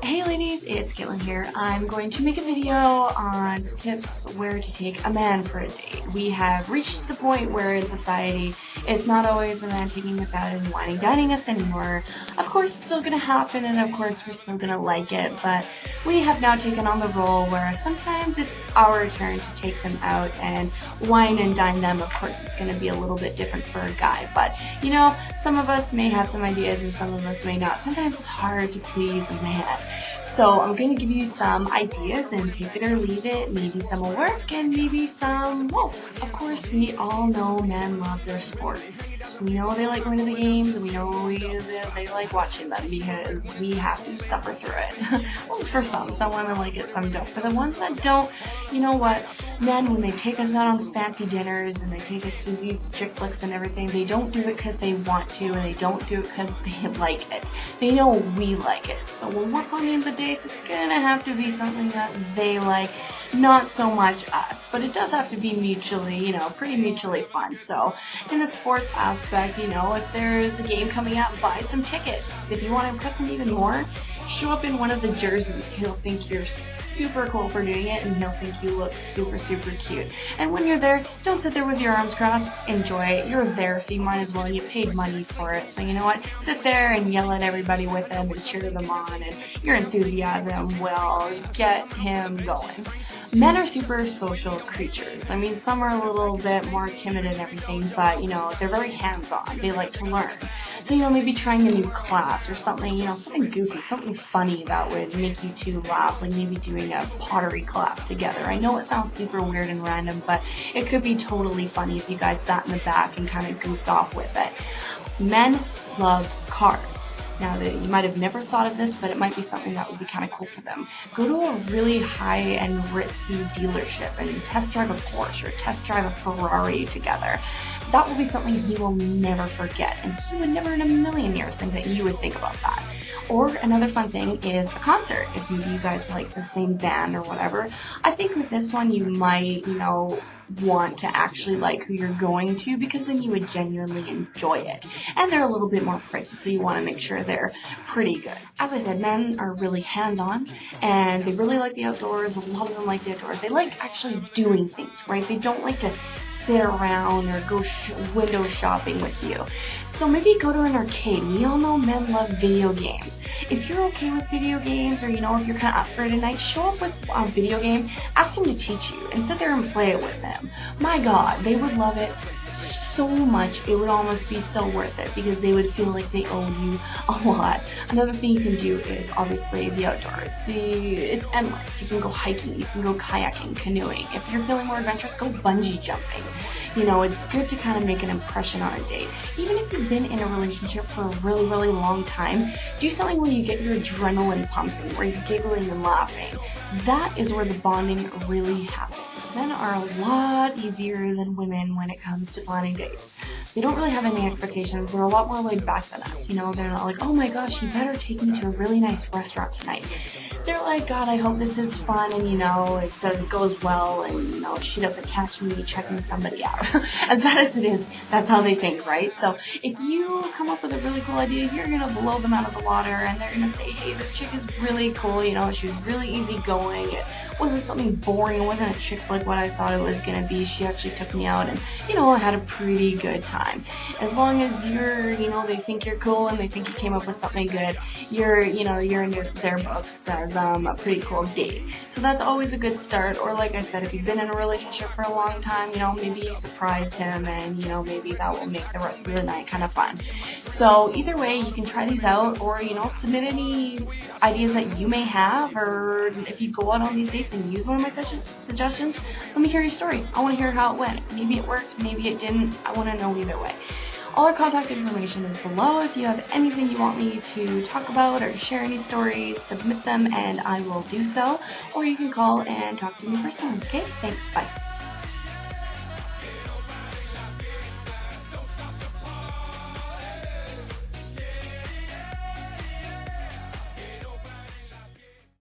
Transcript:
Hey ladies, it's Caitlin here. I'm going to make a video on some tips where to take a man for a date. We have reached the point where in society, it's not always the man taking us out and whining dining us anymore. Of course, it's still going to happen, and of course, we're still going to like it, but we have now taken on the role where sometimes it's our turn to take them out and wine and dine them. Of course, it's going to be a little bit different for a guy, but you know, some of us may have some ideas and some of us may not. Sometimes it's hard to please a man. So I'm going to give you some ideas and take it or leave it. Maybe some will work and maybe some won't. Of course, we all know men love their sports. We know they like going to the games, and we know they like watching them because we have to suffer through it. Well, it's for some. Some women like it, some don't. For the ones that don't, you know what? Men, when they take us out on fancy dinners and they take us to these chick flicks and everything, they don't do it because they want to, and they don't do it because they like it. They know we like it. So when we're planning the dates, it's gonna have to be something that they like, not so much us. But it does have to be mutually, you know, pretty mutually fun. So in the sports aspect, you know, if there's a game coming up, buy some tickets. If you want to impress him even more, show up in one of the jerseys. He'll think you're super cool for doing it, and he'll think you look super cute. And when you're there, don't sit there with your arms crossed. Enjoy it. You're there, so you might as well. You paid money for it, so you know what? Sit there and yell at everybody with him and cheer them on, and your enthusiasm will get him going. Men are super social creatures. I mean, some are a little bit more timid and everything, but, you know, they're very hands-on. They like to learn. So, you know, maybe trying a new class or something, you know, something goofy, something funny that would make you two laugh, like maybe doing a pottery class together. I know it sounds super weird and random, but it could be totally funny if you guys sat in the back and kind of goofed off with it. Men love cars. Now, that you might have never thought of this, but it might be something that would be kind of cool for them. Go to a really high-end, ritzy dealership and test drive a Porsche or test drive a Ferrari together. That will be something he will never forget, and he would never in a million years think that you would think about that. Or another fun thing is a concert. If you guys like the same band or whatever, I think with this one you might, you know, want to actually like who you're going to, because then you would genuinely enjoy it. And they're a little bit more pricey, so you want to make sure they're pretty good. As I said, men are really hands-on, and they really like the outdoors. A lot of them like the outdoors. They like actually doing things, right? They don't like to sit around or go window shopping with you. So maybe go to an arcade. We all know men love video games. If you're okay with video games, or you know, if you're kind of up for it tonight, show up with a video game, ask him to teach you, and sit there and play it with them. My God, they would love it so much. It would almost be so worth it, because they would feel like they owe you a lot. Another thing you can do is obviously the outdoors. It's endless. You can go hiking, you can go kayaking, canoeing. If you're feeling more adventurous, go bungee jumping. You know, it's good to kind of make an impression on a date. Even if you've been in a relationship for a really long time, do something where you get your adrenaline pumping, where you're giggling and laughing. That is where the bonding really happens. Men are a lot easier than women when it comes to planning dates. They don't really have any expectations. They're a lot more laid back than us. You know, they're not like, oh my gosh, you better take me to a really nice restaurant tonight. They're like, God, I hope this is fun, and you know, it goes well, and you know, she doesn't catch me checking somebody out. As bad as it is, that's how they think, right? So if you come up with a really cool idea, you're gonna blow them out of the water, and they're gonna say, hey, this chick is really cool, you know, she was really easygoing. It wasn't something boring. It wasn't a chick flick what I thought it was gonna be. She actually took me out, and you know, I had a pretty good time. As long as you're, you know, they think you're cool and they think you came up with something good, you're in their books as a pretty cool date. So that's always a good start. Or like I said, if you've been in a relationship for a long time, you know, maybe you surprised him, and you know, maybe that will make the rest of the night kind of fun. So either way, you can try these out, or you know, submit any ideas that you may have, or if you go out on these dates and use one of my suggestions, let me hear your story. I want to hear how it went. Maybe it worked, maybe it didn't. I want to know either way. All our contact information is below. If you have anything you want me to talk about or share any stories, submit them and I will do so. Or you can call and talk to me personally. Okay? Thanks. Bye.